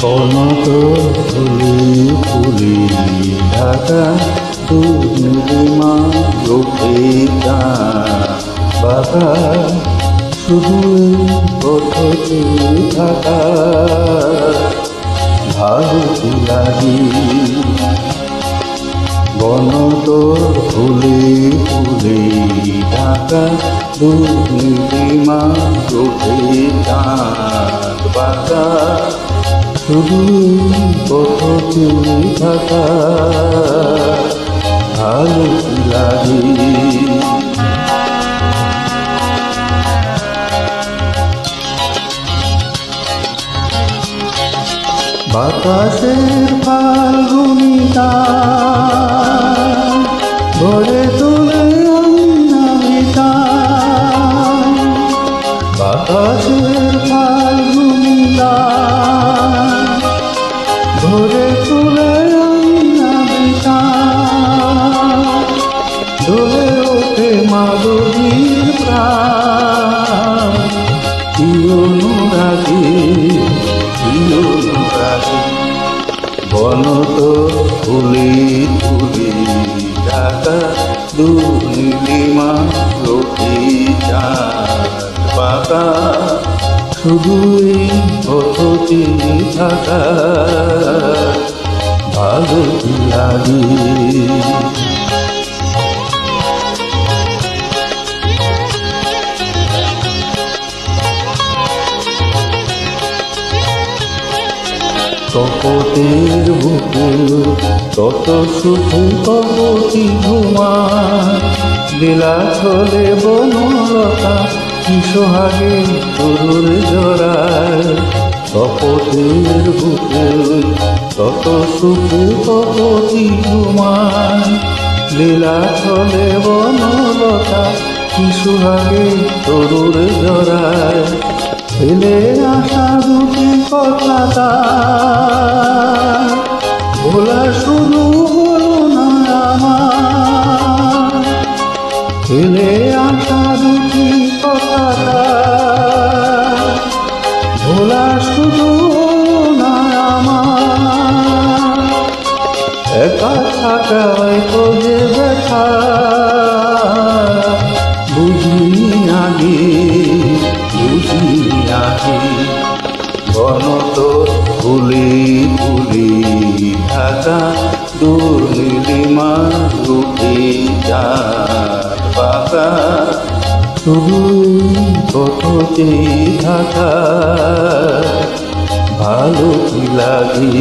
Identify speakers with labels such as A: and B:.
A: কনত ফুলে ফুলে ঢাকা দুর্নীলিমা রূপে বাঁকা শুধু পথে থাকা ভালো লাগে। বনত ফুলে ফুলে ঢাকা দুর্নীলিমা রূপে বাঁকা শুধু পথে থাকা ভালো লাগে। বাতাসের ফাল্গুনি তান ভরে তোলে অনামিতান, বাতাসের ফাল্গুনি তান ভরে তোলে অনামিতান, দোলে ওঠে মাধবীর প্রাণ। কি অনুরাগী বনত ফুলে ফুলে ঢাকা দুর্নীলিমা রূপে বাঁকা শুধু এই পথে থাকা ভালো লাগে। কপটের বুকে কত সুখে কপটি ঘুমায়, লীলা ছলে বনলতা কি সোহাগে তরুর জড়ায়। কপটের বুকে কত সুখে কপটি ঘুমায়, লীলা ছলে বনলতা কি সোহাগে তরুর জড়ায়। ফেলে আসা দুটি কথাটা ভোলা শুধু হলো না আমার, ফেলে আসা দুটি কথাটা ভোলা শুধু হলো না আমার। একা থাকায় তো যে ব্যথা বুঝিনি আগে বনত ফুলে ফুলে ঢাকা দুর্নীলিমা রূপে বাঁকা শুধু পথে থাকা ভালো লাগে।